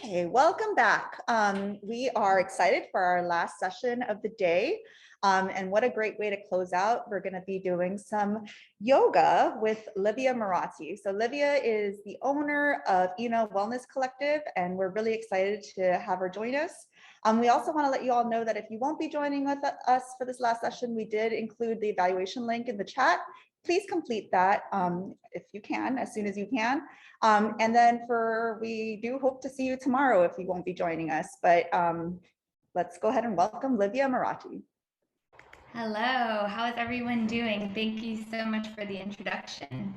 Okay, welcome back. We are excited for our last session of the day. And what a great way to close out. We're going to be doing some yoga with Livia Marathi. So Livia is the owner of Ina Wellness Collective, and we're really excited to have her join us. We also want to let you all know that if you won't be joining with us for this last session, we did include the evaluation link in the chat. Please complete that if you can, as soon as you can. And then we do hope to see you tomorrow if you won't be joining us, but let's go ahead and welcome Livia Marathi. Hello, how is everyone doing? Thank you so much for the introduction.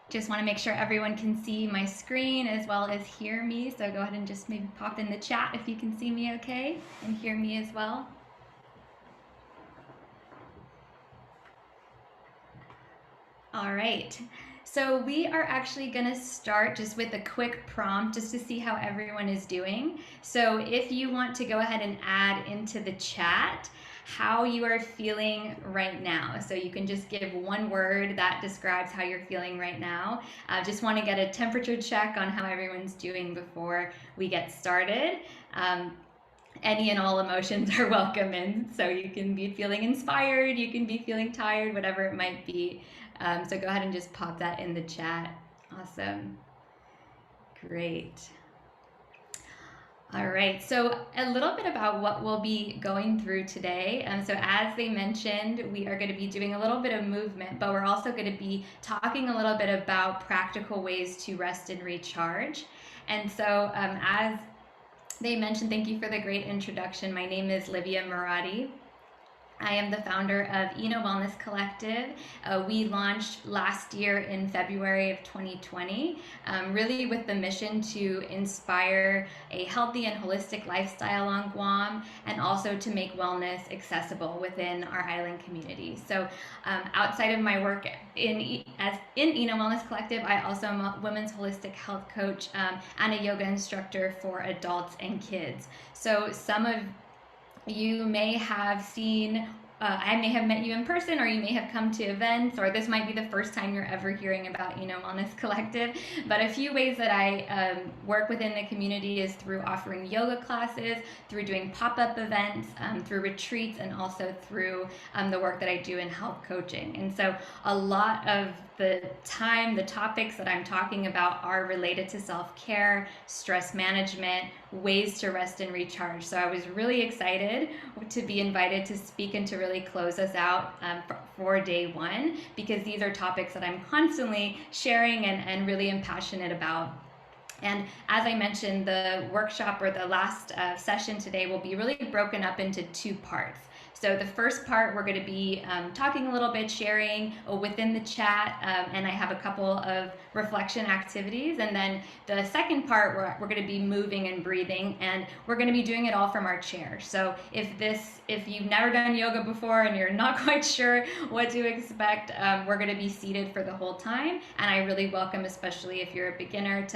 Just want to make sure everyone can see my screen as well as hear me. So go ahead and just maybe pop in the chat if you can see me okay and hear me as well. All right. So we are actually going to start just with a quick prompt just to see how everyone is doing. So if you want to go ahead and add into the chat how you are feeling right now. So you can just give one word that describes how you're feeling right now. Just want to get a temperature check on how everyone's doing before we get started. Any and all emotions are welcome in. So you can be feeling inspired, you can be feeling tired, whatever it might be. So go ahead and just pop that in the chat. Awesome. Great. All right, so a little bit about what we'll be going through today. So as they mentioned, we are going to be doing a little bit of movement, but we're also going to be talking a little bit about practical ways to rest and recharge. And so as they mentioned, thank you for the great introduction. My name is Livia Marathi. I am the founder of Ina Wellness Collective. We launched last year in February of 2020, really with the mission to inspire a healthy and holistic lifestyle on Guam, and also to make wellness accessible within our island community. So outside of my work in Ina Wellness Collective, I also am a women's holistic health coach and a yoga instructor for adults and kids. So some of you may have seen, I may have met you in person, or you may have come to events, or this might be the first time you're ever hearing about Ina Wellness Collective. But a few ways that I work within the community is through offering yoga classes, through doing pop-up events, through retreats, and also through the work that I do in health coaching. And so a lot of the topics that I'm talking about are related to self-care, stress management, ways to rest and recharge. So I was really excited to be invited to speak and to really close us out for day one, because these are topics that I'm constantly sharing and really am passionate about. And as I mentioned, the workshop, or the last session today, will be really broken up into two parts. So the first part, we're going to be talking a little bit, sharing within the chat, and I have a couple of reflection activities. And then the second part, we're going to be moving and breathing, and we're going to be doing it all from our chair. So if you've never done yoga before and you're not quite sure what to expect, we're going to be seated for the whole time. And I really welcome, especially if you're a beginner,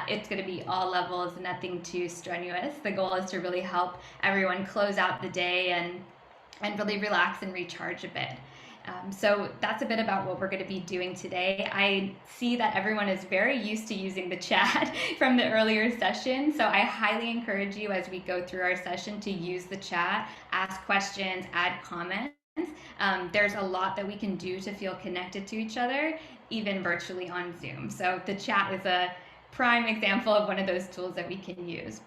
it's going to be all levels, nothing too strenuous. The goal is to really help everyone close out the day and really relax and recharge a bit. So that's a bit about what we're going to be doing today. I see that everyone is very used to using the chat from the earlier session, so I highly encourage you, as we go through our session, to use the chat, ask questions, add comments. There's a lot that we can do to feel connected to each other, even virtually on Zoom. So the chat is a prime example of one of those tools that we can use.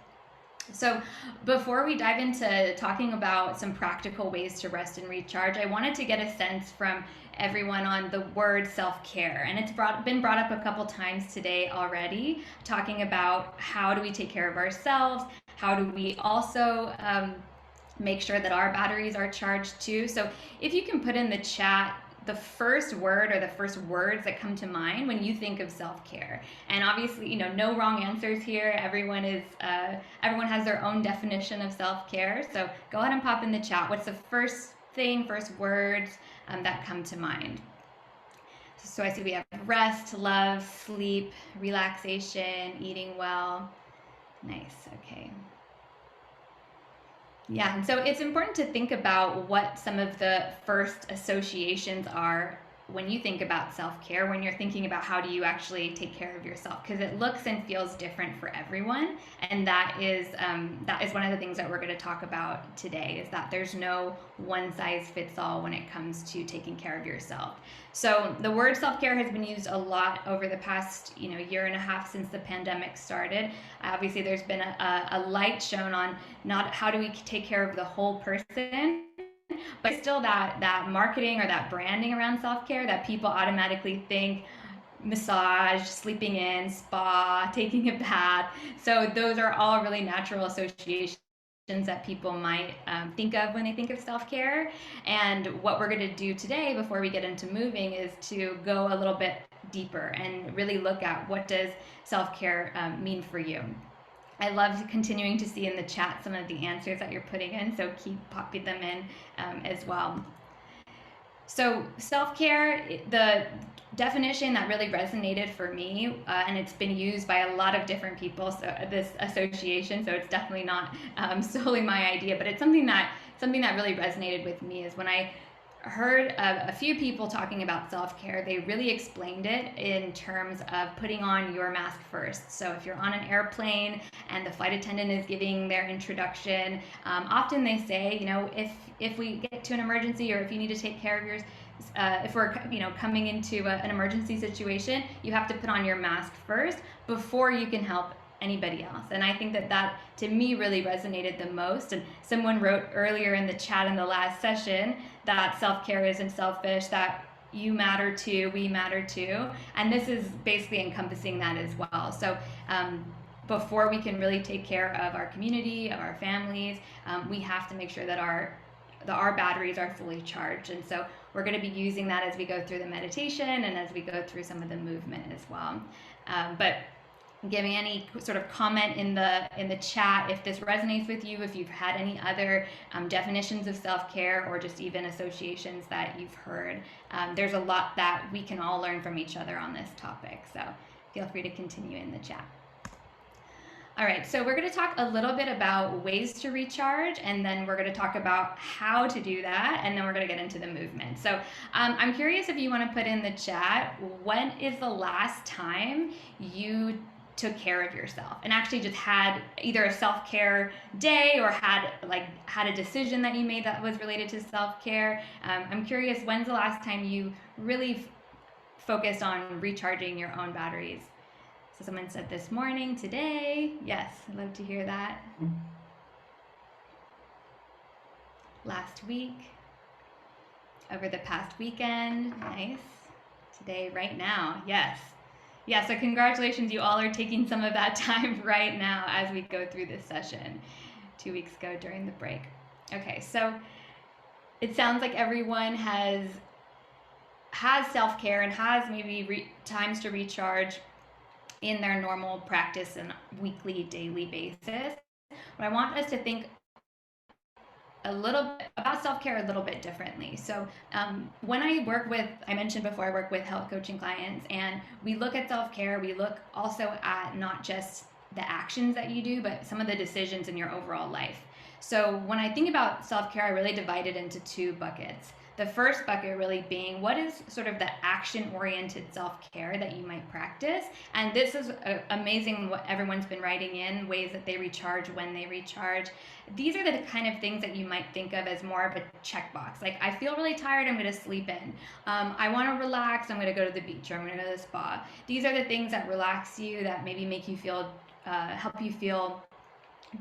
So before we dive into talking about some practical ways to rest and recharge, I wanted to get a sense from everyone on the word self-care. And it's been brought up a couple times today already, talking about how do we take care of ourselves, how do we also make sure that our batteries are charged too. So if you can put in the chat the first word or the first words that come to mind when you think of self-care. And obviously, no wrong answers here. Everyone has their own definition of self-care. So go ahead and pop in the chat. What's the first words that come to mind? So I see we have rest, love, sleep, relaxation, eating well. Nice, okay. Yeah, and so it's important to think about what some of the first associations are when you think about self-care, when you're thinking about how do you actually take care of yourself, because it looks and feels different for everyone. And that is one of the things that we're going to talk about today, is that there's no one size fits all when it comes to taking care of yourself. So the word self-care has been used a lot over the past year and a half since the pandemic started. Obviously there's been a light shown on not how do we take care of the whole person, but still that marketing or that branding around self-care that people automatically think massage, sleeping in, spa, taking a bath. So those are all really natural associations that people might think of when they think of self-care. And what we're going to do today before we get into moving is to go a little bit deeper and really look at what does self-care mean for you. I love continuing to see in the chat some of the answers that you're putting in, so keep popping them in as well. So self-care, the definition that really resonated for me, and it's been used by a lot of different people, so this association, so it's definitely not solely my idea, but it's something that really resonated with me, is when I heard a few people talking about self-care, they really explained it in terms of putting on your mask first. So if you're on an airplane and the flight attendant is giving their introduction, often they say, if we get to an emergency, or if you need to take care of yours, if we're coming into an emergency situation, you have to put on your mask first before you can help anybody else. And I think that to me really resonated the most. And someone wrote earlier in the chat in the last session that self-care isn't selfish, that you matter too, we matter too. And this is basically encompassing that as well. So before we can really take care of our community, of our families, we have to make sure that our batteries are fully charged. And so we're going to be using that as we go through the meditation and as we go through some of the movement as well. But give me any sort of comment in the chat if this resonates with you, if you've had any other definitions of self-care or just even associations that you've heard. There's a lot that we can all learn from each other on this topic, so feel free to continue in the chat. All right, so we're going to talk a little bit about ways to recharge, and then we're going to talk about how to do that, and then we're going to get into the movement. So I'm curious if you want to put in the chat, when is the last time you took care of yourself and actually just had either a self-care day or had a decision that you made that was related to self-care? I'm curious, when's the last time you really focused on recharging your own batteries? So someone said this morning, today. Yes, I'd love to hear that. Last week, over the past weekend. Nice. Today, right now. Yes. Yeah, so congratulations, you all are taking some of that time right now as we go through this session 2 weeks ago during the break. Okay, so it sounds like everyone has self-care and has maybe times to recharge in their normal practice and weekly, daily basis. But I want us to think a little bit about self-care a little bit differently. So when I mentioned before, I work with health coaching clients, and we look at self-care, we look also at not just the actions that you do, but some of the decisions in your overall life. So when I think about self-care, I really divide it into two buckets. The first bucket really being, what is sort of the action-oriented self-care that you might practice? And this is amazing what everyone's been writing in, ways that they recharge, when they recharge. These are the kind of things that you might think of as more of a checkbox. Like, I feel really tired, I'm going to sleep in. I want to relax, I'm going to go to the beach, or I'm going to go to the spa. These are the things that relax you, that maybe make you feel, help you feel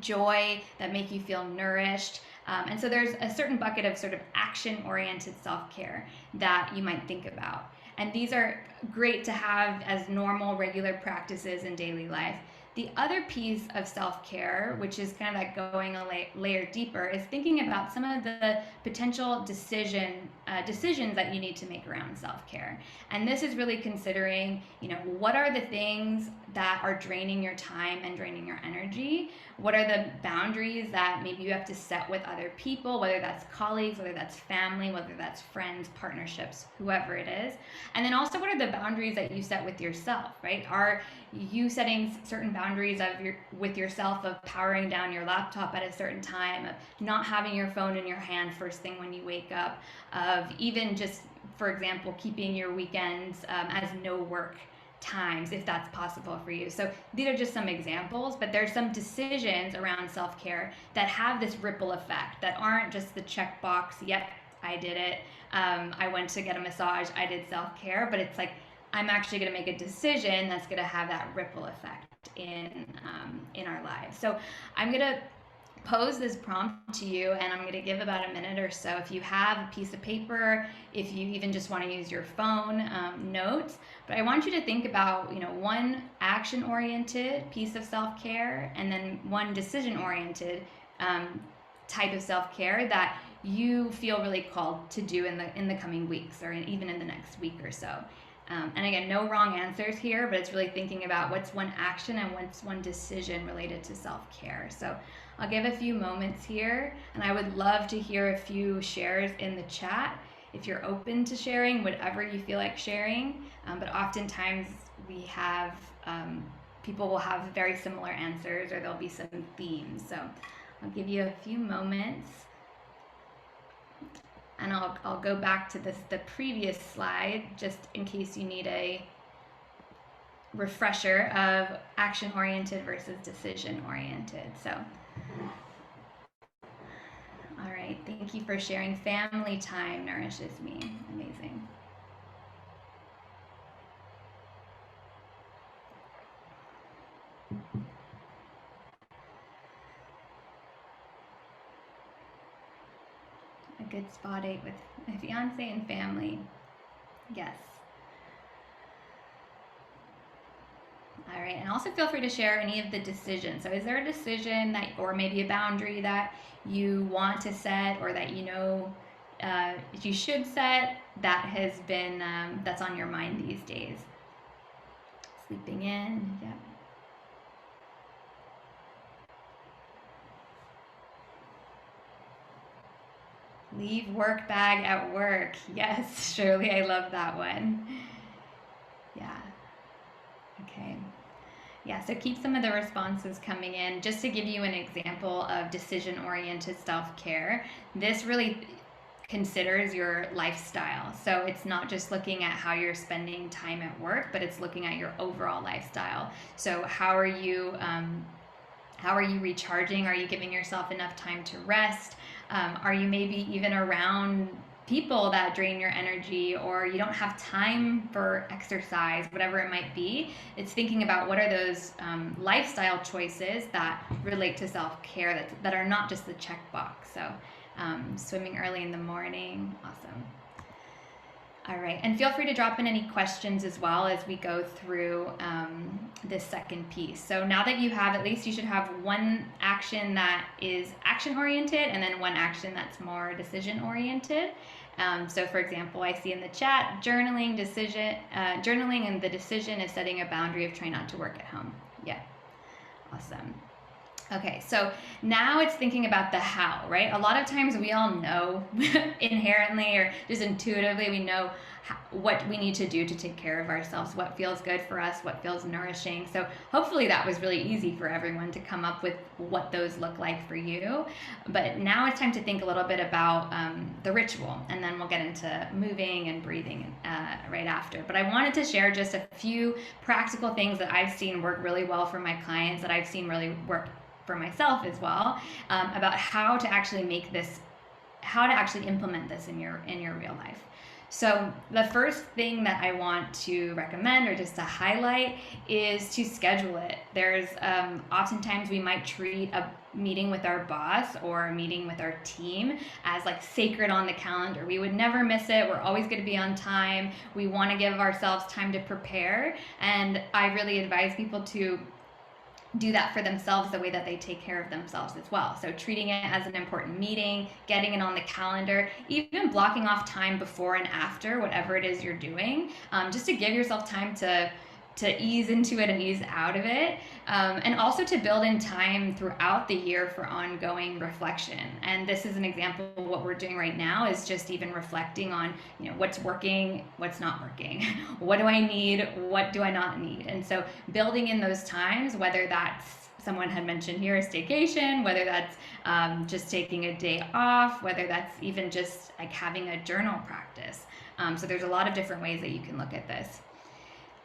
joy, that make you feel nourished. And so there's a certain bucket of sort of action-oriented self-care that you might think about. And these are great to have as normal, regular practices in daily life. The other piece of self-care, which is kind of like going a layer deeper, is thinking about some of the potential decisions that you need to make around self-care. And this is really considering, what are the things that are draining your time and draining your energy? What are the boundaries that maybe you have to set with other people, whether that's colleagues, whether that's family, whether that's friends, partnerships, whoever it is? And then also, what are the boundaries that you set with yourself, right? Are you setting certain boundaries with yourself of powering down your laptop at a certain time, of not having your phone in your hand first thing when you wake up, of even just for example, keeping your weekends as no work times if that's possible for you. So these are just some examples, but there's some decisions around self-care that have this ripple effect that aren't just the checkbox, yep, I did it. I went to get a massage, I did self-care, but it's like I'm actually going to make a decision that's going to have that ripple effect in our lives. So I'm going to pose this prompt to you, and I'm going to give about a minute or so. If you have a piece of paper, if you even just want to use your phone, notes. But I want you to think about, one action-oriented piece of self-care, and then one decision-oriented type of self-care that you feel really called to do in the coming weeks, or even in the next week or so. And again, no wrong answers here, but it's really thinking about what's one action and what's one decision related to self-care. So I'll give a few moments here, and I would love to hear a few shares in the chat if you're open to sharing whatever you feel like sharing. But oftentimes we have, people will have very similar answers, or there'll be some themes. So I'll give you a few moments. And I'll go back to the previous slide, just in case you need a refresher of action-oriented versus decision-oriented. So, all right, thank you for sharing. Family time nourishes me. Amazing. A good spa date with my fiance and family. Yes. All right, and also feel free to share any of the decisions. So is there a decision that, or maybe a boundary that you want to set, or that you should set, that has been, that's on your mind these days? Sleeping in, yeah. Leave work bag at work. Yes, Shirley, I love that one. Yeah. Okay. Yeah, so keep some of the responses coming in. Just to give you an example of decision-oriented self-care, this really considers your lifestyle. So it's not just looking at how you're spending time at work, but it's looking at your overall lifestyle. So how are you recharging? Are you giving yourself enough time to rest? Are you maybe even around people that drain your energy, or you don't have time for exercise, whatever it might be? It's thinking about what are those lifestyle choices that relate to self-care that are not just the checkbox. So swimming early in the morning, awesome. All right, and feel free to drop in any questions as well as we go through this second piece. So now that you have, at least you should have one action that is action-oriented, and then one action that's more decision-oriented. So for example, I see in the chat, journaling, and the decision is setting a boundary of trying not to work at home. Yeah, awesome. Okay, so now it's thinking about the how, right? A lot of times we all know inherently, or just intuitively, we know what we need to do to take care of ourselves, what feels good for us, what feels nourishing. So hopefully that was really easy for everyone to come up with what those look like for you. But now it's time to think a little bit about the ritual, and then we'll get into moving and breathing right after. But I wanted to share just a few practical things that I've seen work really well for my clients, that I've seen really work for myself as well, about how to actually implement this in your real life. So the first thing that I want to recommend, or just to highlight, is to schedule it. There's oftentimes we might treat a meeting with our boss or a meeting with our team as like sacred on the calendar. We would never miss it. We're always going to be on time. We want to give ourselves time to prepare. And I really advise people to do that for themselves the way that they take care of themselves as well. So treating it as an important meeting, getting it on the calendar, even blocking off time before and after whatever it is you're doing, just to give yourself time to ease into it and ease out of it, and also to build in time throughout the year for ongoing reflection. And this is an example of what we're doing right now, is just even reflecting on, what's working, what's not working, what do I need, what do I not need. And so building in those times, whether that's someone had mentioned here, a staycation, whether that's just taking a day off, whether that's even just like having a journal practice. So there's a lot of different ways that you can look at this.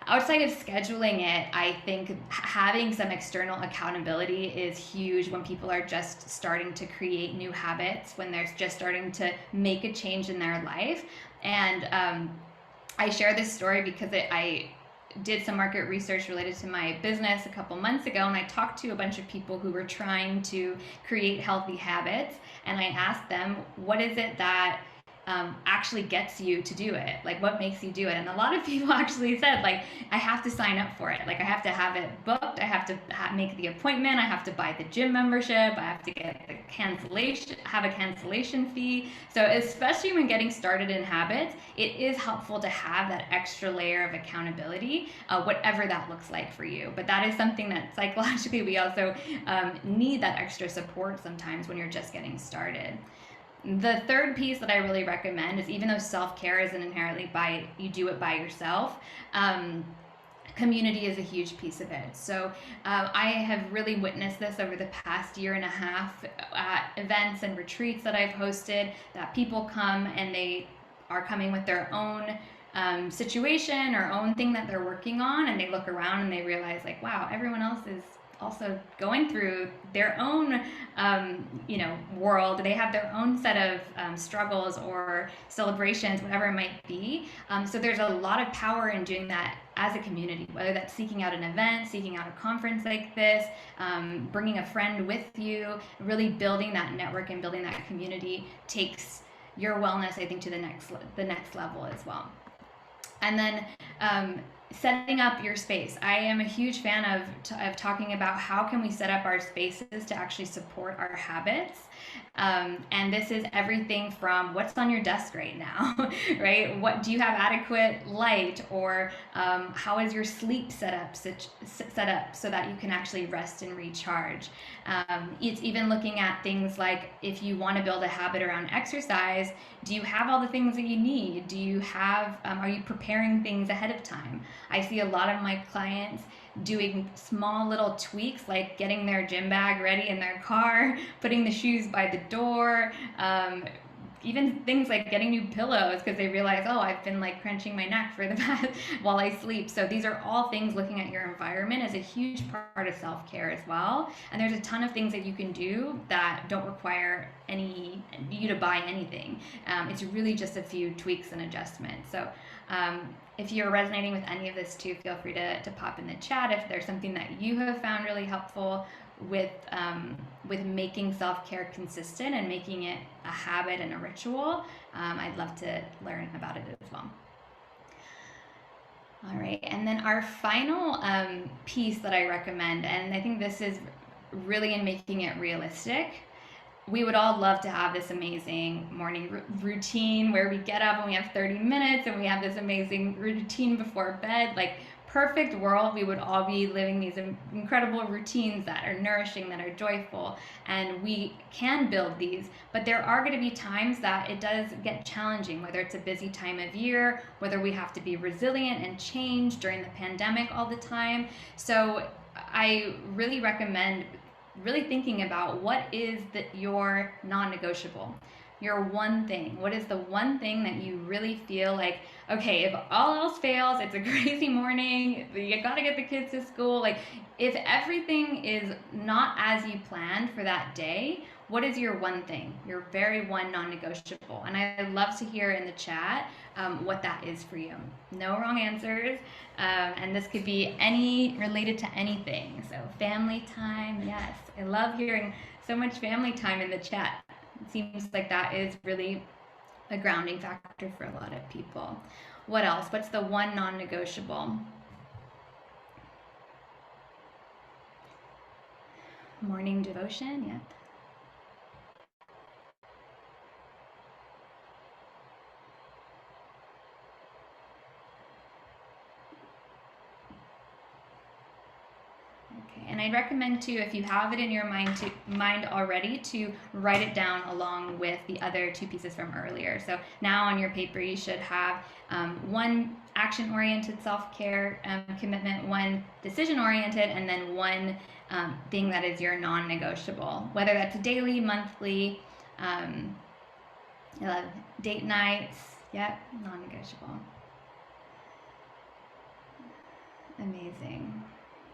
Outside of scheduling it, I think having some external accountability is huge when people are just starting to create new habits, when they're just starting to make a change in their life. And I share this story because I did some market research related to my business a couple months ago, and I talked to a bunch of people who were trying to create healthy habits, and I asked them, what is it that actually gets you to do it? Like, what makes you do it? And a lot of people actually said, like, I have to sign up for it. Like, I have to have it booked. I have to make the appointment. I have to buy the gym membership. I have to get the cancellation, have a cancellation fee. So especially when getting started in habits, it is helpful to have that extra layer of accountability, whatever that looks like for you. But that is something that psychologically we also need that extra support sometimes when you're just getting started. The third piece that I really recommend is, even though self-care isn't inherently you do it by yourself, community is a huge piece of it. So I have really witnessed this over the past year and a half at events and retreats that I've hosted, that people come and they are coming with their own situation or own thing that they're working on, and they look around and they realize, like, wow, everyone else is also going through their own world. They have their own set of struggles or celebrations, whatever it might be. So there's a lot of power in doing that as a community, whether that's seeking out an event, seeking out a conference like this, bringing a friend with you. Really building that network and building that community takes your wellness, I think, to the next level as well. And then setting up your space. I am a huge fan of talking about how can we set up our spaces to actually support our habits. And this is everything from what's on your desk right now, right? What do you have adequate light, or how is your sleep set up so that you can actually rest and recharge? It's even looking at things like, if you want to build a habit around exercise, do you have all the things that you need? Do you have, are you preparing things ahead of time? I see a lot of my clients doing small little tweaks, like getting their gym bag ready in their car, putting the shoes by the door, even things like getting new pillows because they realize, oh, I've been like crunching my neck for the past while I sleep. So these are all things. Looking at your environment is a huge part of self-care as well. And there's a ton of things that you can do that don't require you to buy anything. It's really just a few tweaks and adjustments. So if you're resonating with any of this too, feel free to pop in the chat if there's something that you have found really helpful with making self-care consistent and making it a habit and a ritual. I'd love to learn about it as well. All right, and then our final piece that I recommend, and I think this is really in making it realistic. We would all love to have this amazing morning routine where we get up and we have 30 minutes and we have this amazing routine before bed. Like, perfect world, we would all be living these incredible routines that are nourishing, that are joyful, and we can build these. But there are going to be times that it does get challenging, whether it's a busy time of year, whether we have to be resilient and change during the pandemic all the time. So I really recommend really thinking about what is your non-negotiable, your one thing. What is the one thing that you really feel like, okay, if all else fails, it's a crazy morning, you got to get the kids to school. Like, if everything is not as you planned for that day, what is your one thing, your very one non-negotiable? And I'd love to hear in the chat what that is for you. No wrong answers. And this could be related to anything. So family time, yes. I love hearing so much family time in the chat. It seems like that is really a grounding factor for a lot of people. What else? What's the one non-negotiable? Morning devotion, yep. And I'd recommend too, if you have it in your mind already, to write it down along with the other two pieces from earlier. So now on your paper, you should have one action-oriented self-care commitment, one decision-oriented, and then one thing that is your non-negotiable, whether that's daily, monthly, date nights. Yep, non-negotiable. Amazing.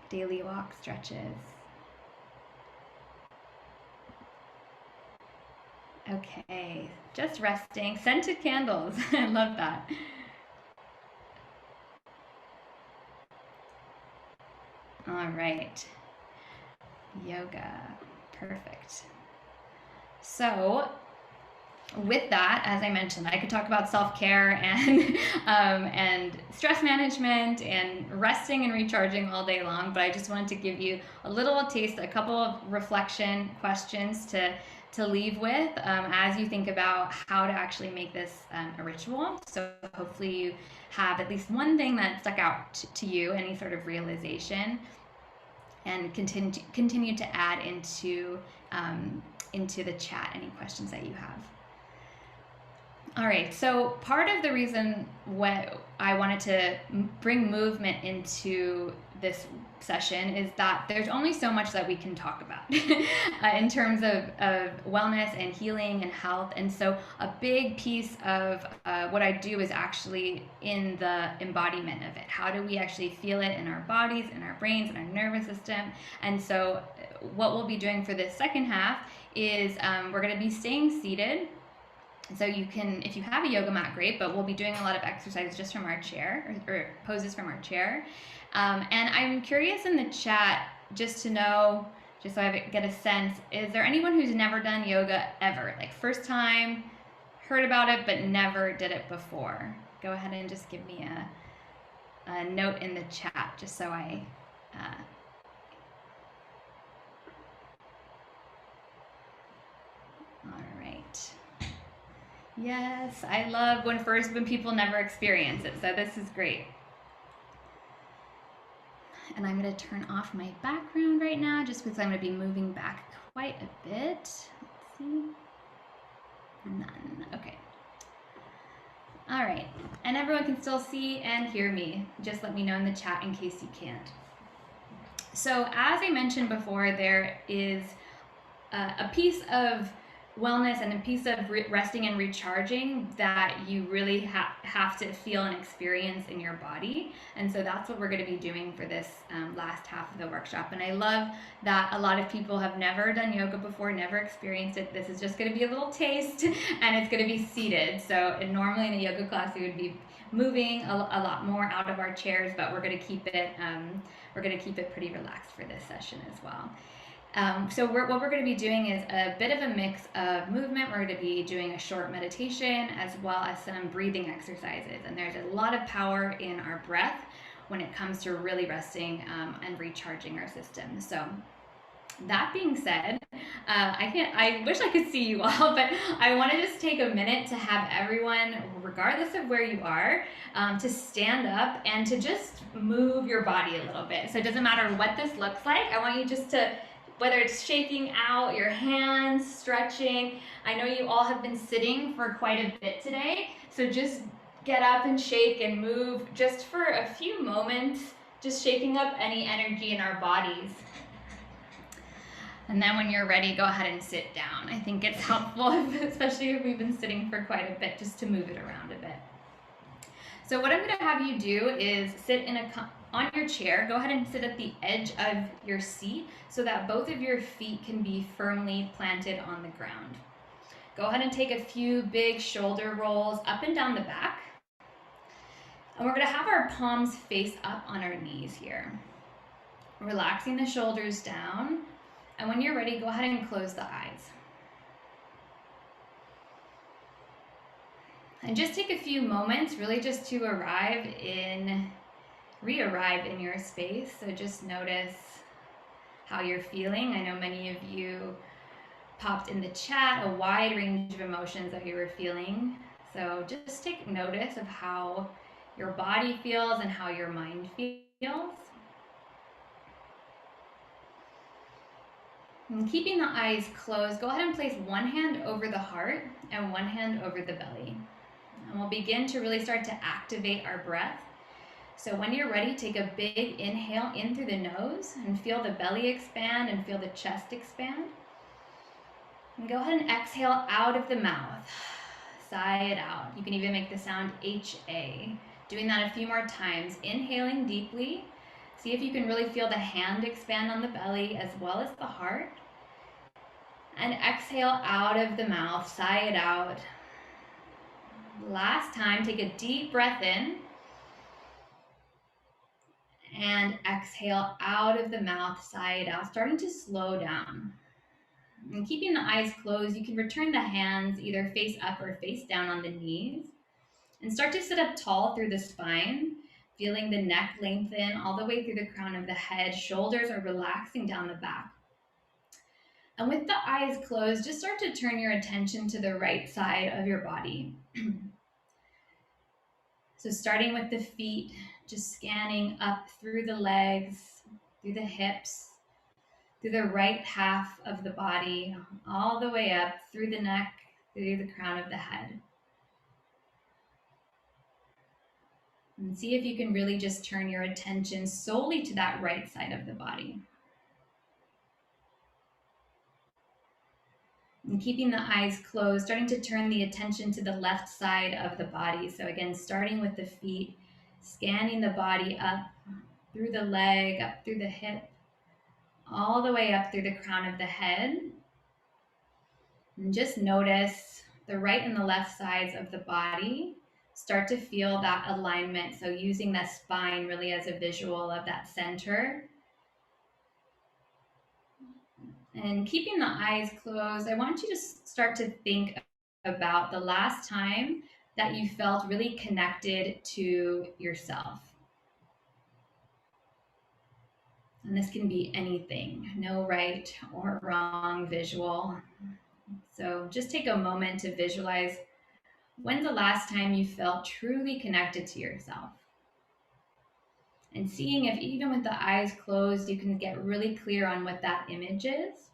Daily walk stretches. Okay, just resting. Scented candles. I love that. All right. Yoga. Perfect. So, with that, as I mentioned, I could talk about self-care and stress management and resting and recharging all day long, but I just wanted to give you a little taste, a couple of reflection questions to leave with as you think about how to actually make this a ritual. So hopefully you have at least one thing that stuck out to you, any sort of realization, and continue to add into the chat any questions that you have. All right, so part of the reason what I wanted to bring movement into this session is that there's only so much that we can talk about in terms of wellness and healing and health. And so a big piece of what I do is actually in the embodiment of it. How do we actually feel it in our bodies, in our brains, in our nervous system? And so what we'll be doing for this second half is we're going to be staying seated. So you can, if you have a yoga mat, great, but we'll be doing a lot of exercises just from our chair or poses from our chair. And I'm curious in the chat just to know, just so I get a sense, is there anyone who's never done yoga ever? Like first time, heard about it, but never did it before? Go ahead and just give me a note in the chat just so I... all right. Yes, I love when people never experience it, so this is great. And I'm going to turn off my background right now just because I'm going to be moving back quite a bit. Let's see. None. Okay. All right. And everyone can still see and hear me. Just let me know in the chat in case you can't. So as I mentioned before, there is a piece of wellness and a piece of resting and recharging that you really have to feel and experience in your body. And so that's what we're going to be doing for this last half of the workshop. And I love that a lot of people have never done yoga before, never experienced it. This is just going to be a little taste, and it's going to be seated. So normally in a yoga class we would be moving a lot more out of our chairs, but we're going to keep it pretty relaxed for this session as well. So what we're going to be doing is a bit of a mix of movement. We're going to be doing a short meditation as well as some breathing exercises. And there's a lot of power in our breath when it comes to really resting and recharging our system. So that being said, I wish I could see you all, but I want to just take a minute to have everyone, regardless of where you are, to stand up and to just move your body a little bit. So it doesn't matter what this looks like. I want you just to, whether it's shaking out your hands, stretching. I know you all have been sitting for quite a bit today, so just get up and shake and move just for a few moments, just shaking up any energy in our bodies. And then when you're ready, go ahead and sit down. I think it's helpful, especially if we've been sitting for quite a bit, just to move it around a bit. So what I'm going to have you do is sit on your chair. Go ahead and sit at the edge of your seat so that both of your feet can be firmly planted on the ground. Go ahead and take a few big shoulder rolls up and down the back. And we're going to have our palms face up on our knees here. Relaxing the shoulders down. And when you're ready, go ahead and close the eyes. And just take a few moments really just to re-arrive in your space. So just notice how you're feeling. I know many of you popped in the chat a wide range of emotions that you were feeling. So just take notice of how your body feels and how your mind feels. And keeping the eyes closed, go ahead and place one hand over the heart and one hand over the belly. And we'll begin to really start to activate our breath. So when you're ready, take a big inhale in through the nose and feel the belly expand and feel the chest expand. And go ahead and exhale out of the mouth. Sigh it out. You can even make the sound HA. Doing that a few more times. Inhaling deeply. See if you can really feel the hand expand on the belly as well as the heart. And exhale out of the mouth. Sigh it out. Last time, take a deep breath in. And exhale out of the mouth. Sigh it out. Starting to slow down. And keeping the eyes closed, you can return the hands either face up or face down on the knees. And start to sit up tall through the spine, feeling the neck lengthen all the way through the crown of the head. Shoulders are relaxing down the back. And with the eyes closed, just start to turn your attention to the right side of your body. So starting with the feet, just scanning up through the legs, through the hips, through the right half of the body, all the way up through the neck, through the crown of the head. And see if you can really just turn your attention solely to that right side of the body. And keeping the eyes closed, starting to turn the attention to the left side of the body. So again, starting with the feet, scanning the body up through the leg, up through the hip, all the way up through the crown of the head. And just notice the right and the left sides of the body. Start to feel that alignment. So using the spine really as a visual of that center. And keeping the eyes closed, I want you to start to think about the last time that you felt really connected to yourself. And this can be anything, no right or wrong visual. So just take a moment to visualize when's the last time you felt truly connected to yourself. And seeing if even with the eyes closed, you can get really clear on what that image is,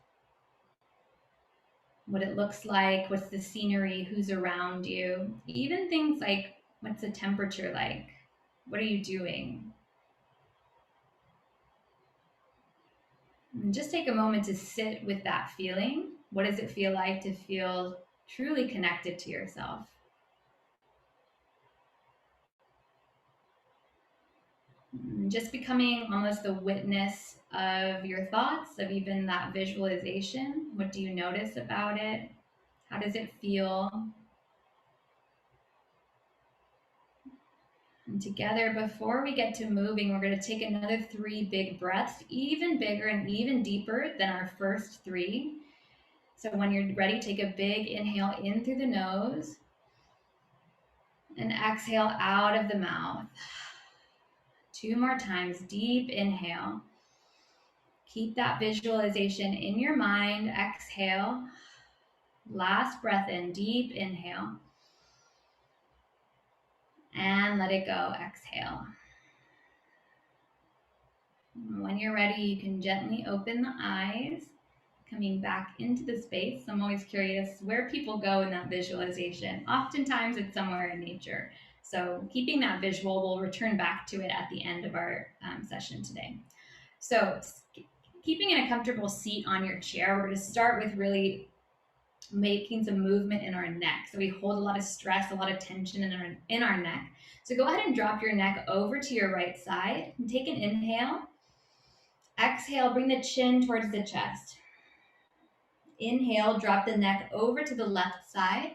what it looks like, what's the scenery, who's around you, even things like what's the temperature like, what are you doing? And just take a moment to sit with that feeling. What does it feel like to feel truly connected to yourself? Just becoming almost the witness of your thoughts, of even that visualization. What do you notice about it? How does it feel? And together, before we get to moving, we're going to take another 3 big breaths, even bigger and even deeper than our first 3. So when you're ready, take a big inhale in through the nose and exhale out of the mouth. 2 more times, deep inhale. Keep that visualization in your mind. Exhale. Last breath in, deep inhale. And let it go. Exhale. When you're ready, you can gently open the eyes, coming back into the space. I'm always curious where people go in that visualization. Oftentimes it's somewhere in nature. So keeping that visual, we'll return back to it at the end of our session today. So keeping in a comfortable seat on your chair, we're going to start with really making some movement in our neck. So we hold a lot of stress, a lot of tension in our neck. So go ahead and drop your neck over to your right side and take an inhale. Exhale, bring the chin towards the chest. Inhale, drop the neck over to the left side.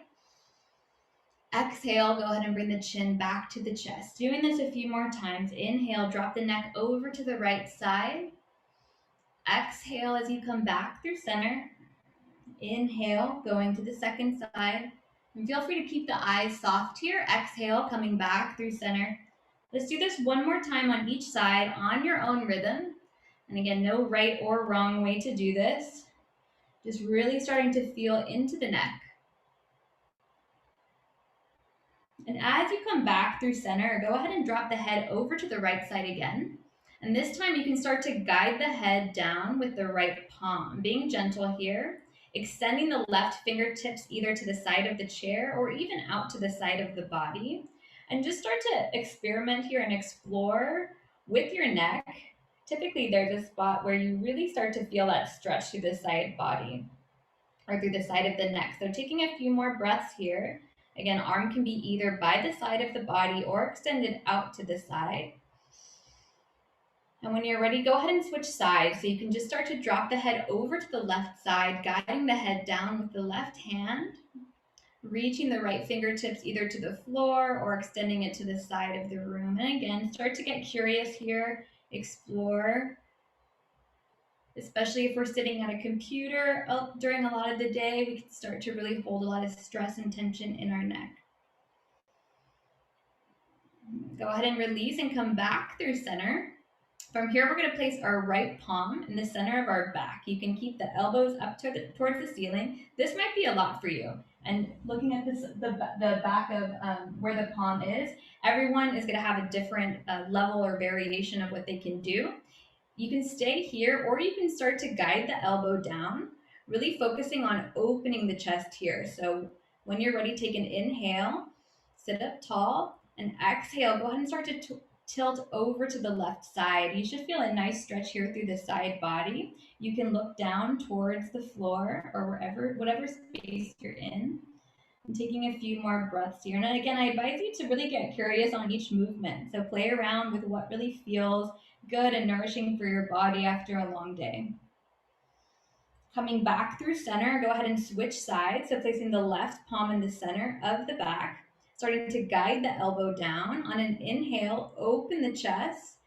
Exhale, go ahead and bring the chin back to the chest. Doing this a few more times. Inhale, drop the neck over to the right side. Exhale as you come back through center. Inhale, going to the second side. And feel free to keep the eyes soft here. Exhale, coming back through center. Let's do this one more time on each side on your own rhythm. And again, no right or wrong way to do this. Just really starting to feel into the neck. And as you come back through center, go ahead and drop the head over to the right side again. And this time you can start to guide the head down with the right palm, being gentle here, extending the left fingertips either to the side of the chair or even out to the side of the body. And just start to experiment here and explore with your neck. Typically, there's a spot where you really start to feel that stretch through the side body or through the side of the neck. So taking a few more breaths here. Again, arm can be either by the side of the body or extended out to the side. And when you're ready, go ahead and switch sides. So you can just start to drop the head over to the left side, guiding the head down with the left hand, reaching the right fingertips either to the floor or extending it to the side of the room. And again, start to get curious here, explore, especially if we're sitting at a computer during a lot of the day, we can start to really hold a lot of stress and tension in our neck. Go ahead and release and come back through center. From here, we're going to place our right palm in the center of our back. You can keep the elbows up towards the ceiling. This might be a lot for you. And looking at this, the back of where the palm is, everyone is going to have a different level or variation of what they can do. You can stay here, or you can start to guide the elbow down, really focusing on opening the chest here. So when you're ready, take an inhale, sit up tall, and exhale. Go ahead and start to tilt over to the left side. You should feel a nice stretch here through the side body. You can look down towards the floor or whatever space you're in. And taking a few more breaths here. And again, I advise you to really get curious on each movement. So play around with what really feels good and nourishing for your body after a long day. Coming back through center, go ahead and switch sides. So placing the left palm in the center of the back, starting to guide the elbow down. On an inhale, open the chest.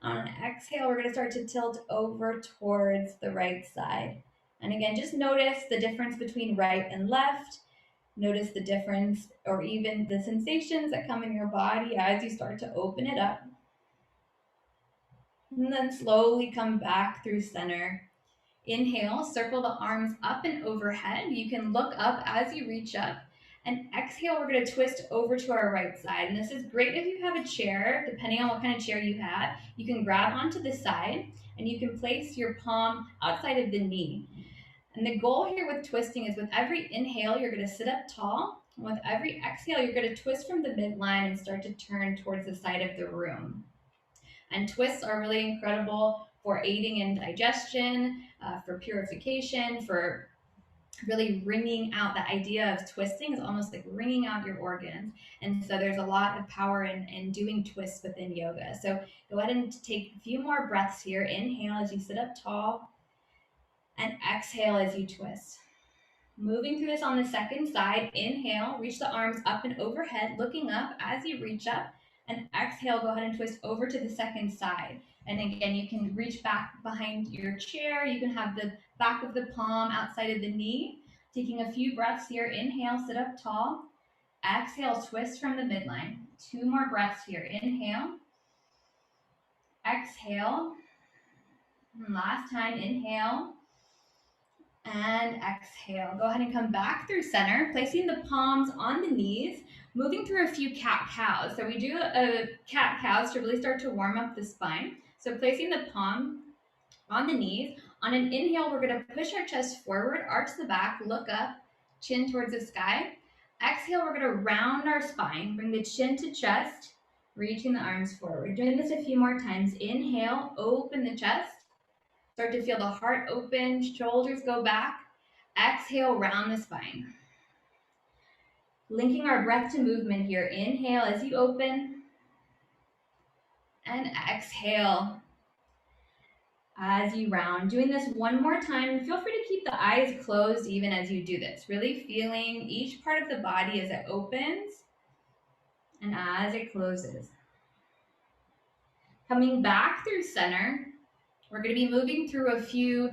On an exhale, we're going to start to tilt over towards the right side. And again, just notice the difference between right and left. Notice the difference or even the sensations that come in your body as you start to open it up. And then slowly come back through center. Inhale, circle the arms up and overhead. You can look up as you reach up. And exhale, we're going to twist over to our right side. And this is great if you have a chair, depending on what kind of chair you have. You can grab onto the side and you can place your palm outside of the knee. And the goal here with twisting is with every inhale, you're going to sit up tall. And with every exhale, you're going to twist from the midline and start to turn towards the side of the room. And twists are really incredible for aiding in digestion, for purification, for really wringing out. The idea of twisting is almost like wringing out your organs. And so there's a lot of power in doing twists within yoga. So go ahead and take a few more breaths here. Inhale as you sit up tall. And exhale as you twist. Moving through this on the second side, inhale, reach the arms up and overhead, looking up as you reach up, and exhale, go ahead and twist over to the second side. And again, you can reach back behind your chair. You can have the back of the palm outside of the knee. Taking a few breaths here, inhale, sit up tall. Exhale, twist from the midline. 2 more breaths here, inhale. Exhale. And last time, inhale. And exhale. Go ahead and come back through center, placing the palms on the knees, moving through a few cat-cows. So we do a cat-cows to really start to warm up the spine. So placing the palm on the knees. On an inhale, we're going to push our chest forward, arch the back, look up, chin towards the sky. Exhale, we're going to round our spine, bring the chin to chest, reaching the arms forward. Doing this a few more times. Inhale, open the chest. Start to feel the heart open, shoulders go back. Exhale, round the spine. Linking our breath to movement here. Inhale as you open. And exhale as you round. Doing this one more time. Feel free to keep the eyes closed even as you do this. Really feeling each part of the body as it opens and as it closes. Coming back through center. We're going to be moving through a few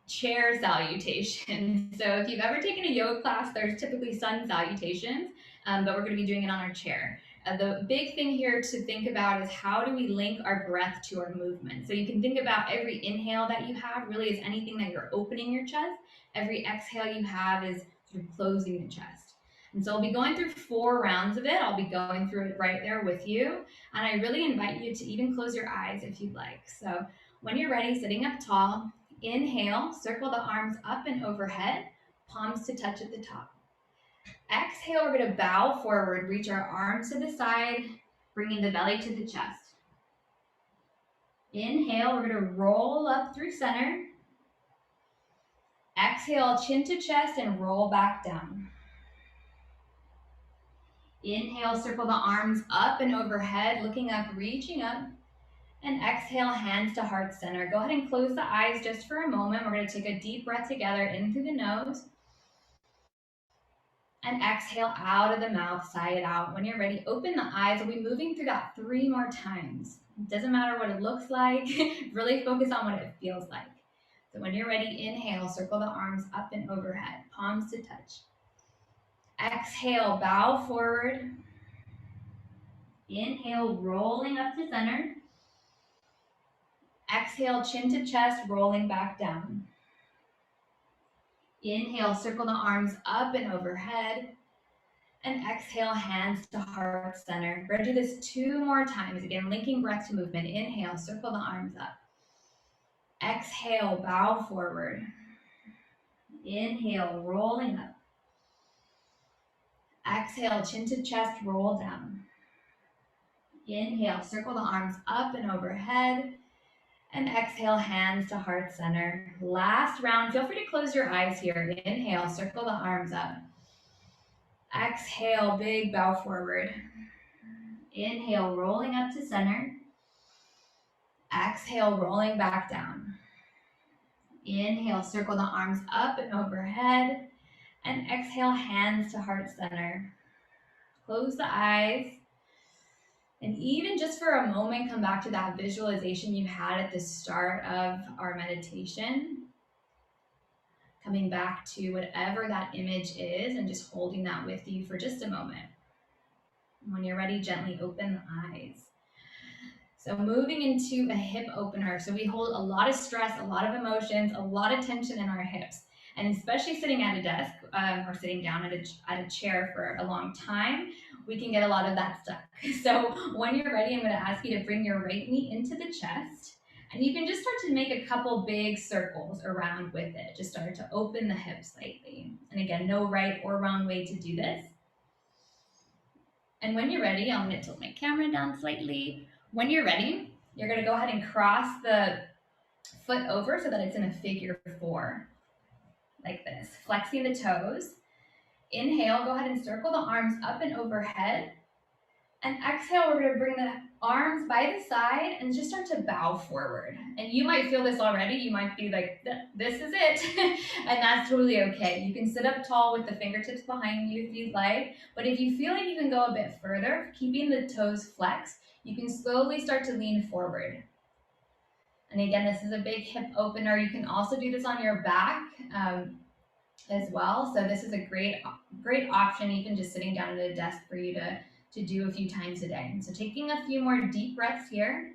chair salutations. So if you've ever taken a yoga class, there's typically sun salutations, but we're going to be doing it on our chair. The big thing here to think about is how do we link our breath to our movement? So you can think about every inhale that you have really is anything that you're opening your chest. Every exhale you have is sort of closing the chest. And so I'll be going through 4 rounds of it. I'll be going through it right there with you. And I really invite you to even close your eyes if you'd like. So when you're ready, sitting up tall, inhale, circle the arms up and overhead, palms to touch at the top. Exhale, we're going to bow forward, reach our arms to the side, bringing the belly to the chest. Inhale, we're going to roll up through center. Exhale, chin to chest and roll back down. Inhale, circle the arms up and overhead, looking up, reaching up. And exhale, hands to heart center. Go ahead and close the eyes just for a moment. We're going to take a deep breath together in through the nose. And exhale out of the mouth, sigh it out. When you're ready, open the eyes. We'll be moving through that 3 more times. It doesn't matter what it looks like. Really focus on what it feels like. So when you're ready, inhale, circle the arms up and overhead, palms to touch. Exhale, bow forward. Inhale, rolling up to center. Exhale, chin to chest, rolling back down. Inhale, circle the arms up and overhead. And exhale, hands to heart center. We're going to do this 2 more times. Again, linking breath to movement. Inhale, circle the arms up. Exhale, bow forward. Inhale, rolling up. Exhale, chin to chest, roll down. Inhale, circle the arms up and overhead. And exhale, hands to heart center. Last round. Feel free to close your eyes here. Inhale, circle the arms up. Exhale, big bow forward. Inhale, rolling up to center. Exhale, rolling back down. Inhale, circle the arms up and overhead. And exhale, hands to heart center. Close the eyes. And even just for a moment, come back to that visualization you had at the start of our meditation. Coming back to whatever that image is and just holding that with you for just a moment. When you're ready, gently open the eyes. So moving into a hip opener. So we hold a lot of stress, a lot of emotions, a lot of tension in our hips. And especially sitting at a desk or sitting down at a chair for a long time, we can get a lot of that stuck. So when you're ready, I'm going to ask you to bring your right knee into the chest. And you can just start to make a couple big circles around with it. Just start to open the hips slightly. And again, no right or wrong way to do this. And when you're ready, I'm going to tilt my camera down slightly. When you're ready, you're going to go ahead and cross the foot over so that it's in a figure 4. Like this, flexing the toes. Inhale, go ahead and circle the arms up and overhead. And exhale, we're going to bring the arms by the side and just start to bow forward. And you might feel this already. You might be like, this is it. And that's totally okay. You can sit up tall with the fingertips behind you if you'd like. But if you feel like you can go a bit further, keeping the toes flexed, you can slowly start to lean forward. And again, this is a big hip opener. You can also do this on your back as well. So this is a great option, even just sitting down at a desk for you to do a few times a day. So taking a few more deep breaths here.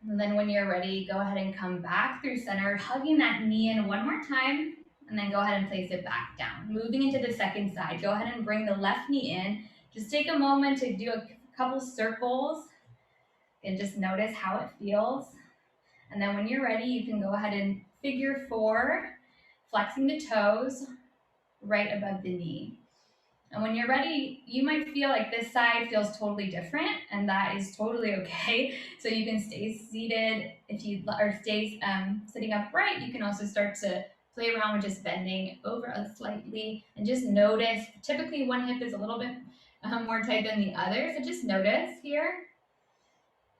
And then when you're ready, go ahead and come back through center, hugging that knee in one more time, and then go ahead and place it back down. Moving into the second side, go ahead and bring the left knee in. Just take a moment to do a couple circles and just notice how it feels. And then when you're ready, you can go ahead and figure 4, flexing the toes right above the knee. And when you're ready, you might feel like this side feels totally different, and that is totally okay. So you can stay seated or stay sitting upright. You can also start to play around with just bending over slightly and just notice. Typically, one hip is a little bit more tight than the other, so just notice here.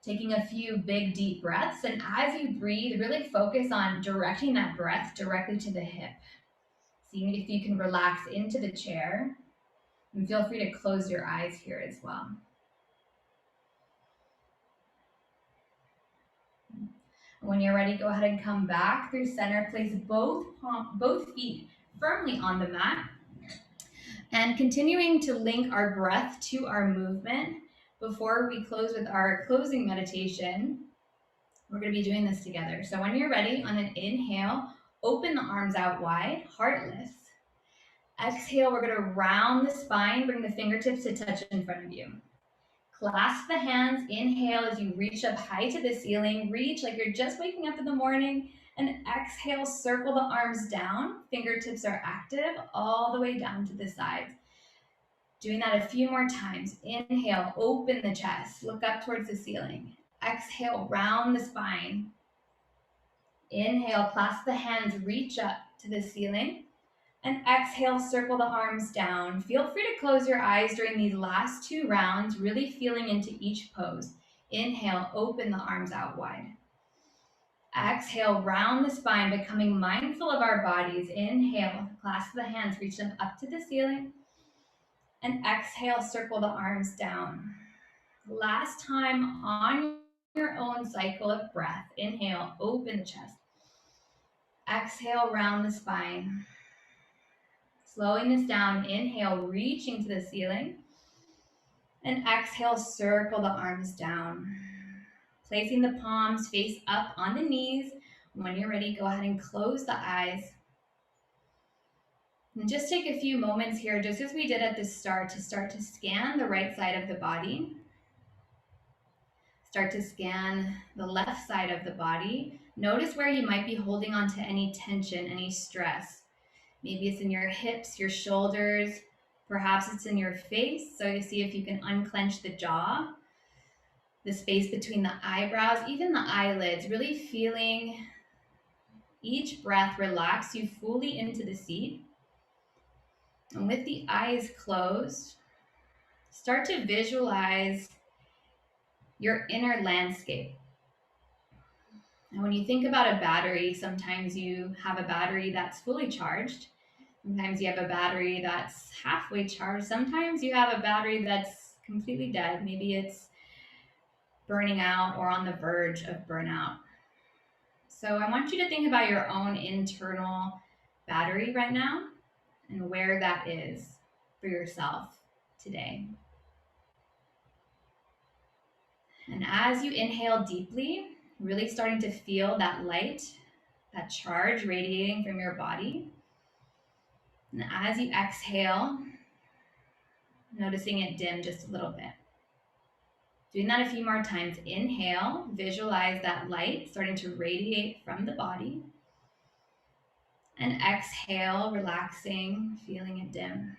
Taking a few big deep breaths, and as you breathe, really focus on directing that breath directly to the hip. Seeing if you can relax into the chair, and feel free to close your eyes here as well. When you're ready, go ahead and come back through center. Place both feet firmly on the mat, and continuing to link our breath to our movement. Before we close with our closing meditation, we're going to be doing this together. So when you're ready, on an inhale, open the arms out wide, heart lifts. Exhale, we're going to round the spine, bring the fingertips to touch in front of you. Clasp the hands, inhale as you reach up high to the ceiling, reach like you're just waking up in the morning, And exhale, circle the arms down. Fingertips are active all the way down to the sides. Doing that a few more times. Inhale, open the chest, look up towards the ceiling. Exhale, round the spine. Inhale, clasp the hands, reach up to the ceiling. And exhale, circle the arms down. Feel free to close your eyes during these last 2 rounds, really feeling into each pose. Inhale, open the arms out wide. Exhale, round the spine, becoming mindful of our bodies. Inhale, clasp the hands, reach them up to the ceiling. And exhale, circle the arms down. Last time on your own cycle of breath. Inhale, open the chest. Exhale, round the spine. Slowing this down, inhale, reaching to the ceiling. And exhale, circle the arms down. Placing the palms face up on the knees. When you're ready, go ahead and close the eyes. And just take a few moments here, just as we did at the start, to start to scan the right side of the body. Start to scan the left side of the body. Notice where you might be holding on to any tension, any stress. Maybe it's in your hips, your shoulders, perhaps it's in your face. So you see if you can unclench the jaw, the space between the eyebrows, even the eyelids, really feeling each breath relax you fully into the seat. And with the eyes closed, start to visualize your inner landscape. And when you think about a battery, sometimes you have a battery that's fully charged. Sometimes you have a battery that's halfway charged. Sometimes you have a battery that's completely dead. Maybe it's burning out or on the verge of burnout. So I want you to think about your own internal battery right now and where that is for yourself today. And as you inhale deeply, really starting to feel that light, that charge radiating from your body. And as you exhale, noticing it dim just a little bit. Doing that a few more times. Inhale, visualize that light starting to radiate from the body. And exhale, relaxing, feeling it dim.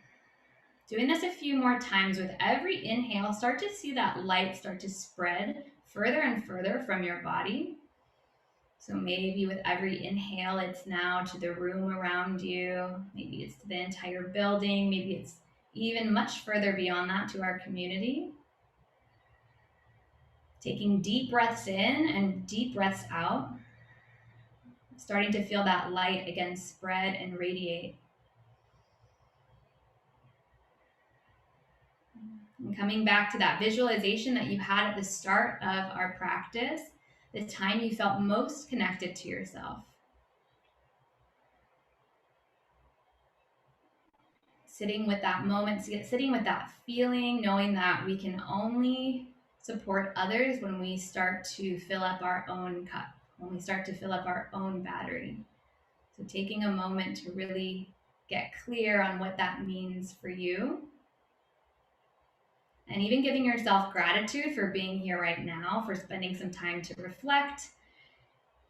Doing this a few more times. With every inhale, start to see that light start to spread further and further from your body. So maybe with every inhale, it's now to the room around you. Maybe it's to the entire building. Maybe it's even much further beyond that to our community. Taking deep breaths in and deep breaths out. Starting to feel that light again spread and radiate. And coming back to that visualization that you had at the start of our practice, the time you felt most connected to yourself. Sitting with that moment, sitting with that feeling, knowing that we can only support others when we start to fill up our own cup, when we start to fill up our own battery. So taking a moment to really get clear on what that means for you. And even giving yourself gratitude for being here right now, for spending some time to reflect,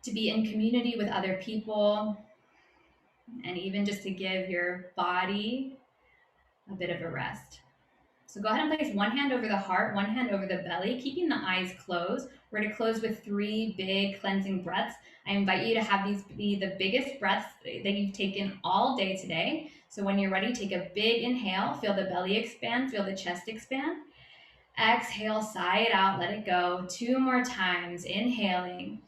to be in community with other people, and even just to give your body a bit of a rest. So go ahead and place one hand over the heart, one hand over the belly, keeping the eyes closed. We're going to close with 3 big cleansing breaths. I invite you to have these be the biggest breaths that you've taken all day today. So when you're ready, take a big inhale, feel the belly expand, feel the chest expand. Exhale, sigh it out, let it go. 2 more times, inhaling,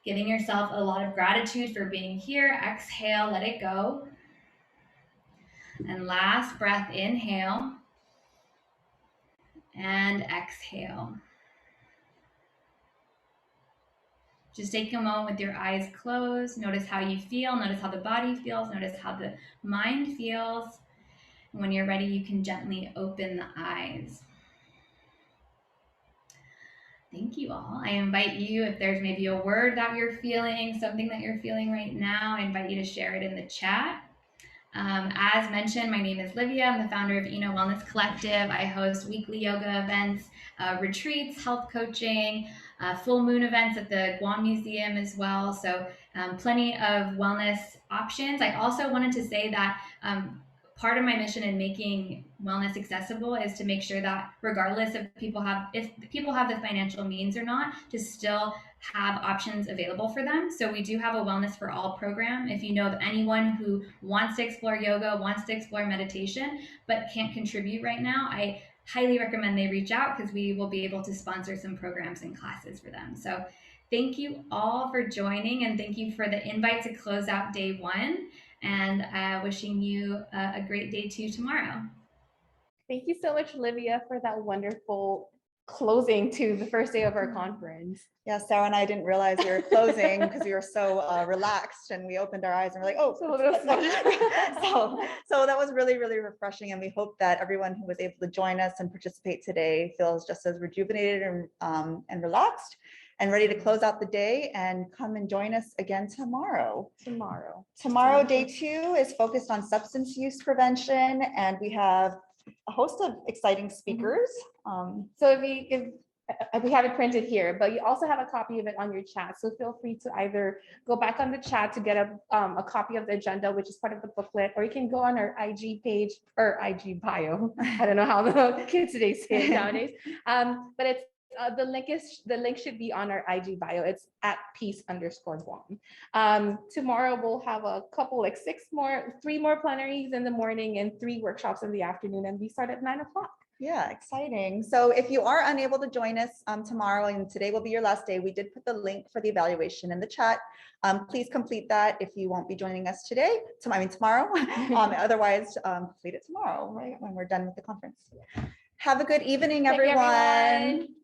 giving yourself a lot of gratitude for being here. Exhale, let it go. And last breath, inhale and exhale. Just take a moment with your eyes closed. Notice how you feel. Notice how the body feels. Notice how the mind feels. And when you're ready, you can gently open the eyes. Thank you all. I invite you, if there's maybe a word that you're feeling, something that you're feeling right now, I invite you to share it in the chat. As mentioned, my name is Livia. I'm the founder of Eno Wellness Collective. I host weekly yoga events, retreats, health coaching, full moon events at the Guam Museum as well. So plenty of wellness options. I also wanted to say that part of my mission in making wellness accessible is to make sure that regardless if people have the financial means or not, to still have options available for them. So we do have a Wellness for All program. If you know of anyone who wants to explore yoga, wants to explore meditation, but can't contribute right now, I highly recommend they reach out because we will be able to sponsor some programs and classes for them. So thank you all for joining, and thank you for the invite to close out day one, and wishing you a great day two tomorrow. Thank you so much, Olivia, for that wonderful closing to the first day of our conference. Yeah, Sarah and I didn't realize we were closing because we were so relaxed, and we opened our eyes and we're like, oh, so that was really, really refreshing. And we hope that everyone who was able to join us and participate today feels just as rejuvenated and relaxed and ready to close out the day, and come and join us again tomorrow. Tomorrow, day 2 is focused on substance use prevention, and we have a host of exciting speakers. So if we have it printed here, but you also have a copy of it on your chat. So feel free to either go back on the chat to get a copy of the agenda, which is part of the booklet, or you can go on our IG page or IG bio. I don't know how the kids today say it nowadays. But it's the link should be on our IG bio. It's at peace_Guam. Tomorrow we'll have a couple, like 3 more plenaries in the morning and 3 workshops in the afternoon, and we start at 9 o'clock. Yeah, exciting. So if you are unable to join us tomorrow, and today will be your last day, we did put the link for the evaluation in the chat. Please complete that if you won't be joining us today. Tomorrow. Otherwise, complete it tomorrow, right, when we're done with the conference. Have a good evening, everyone.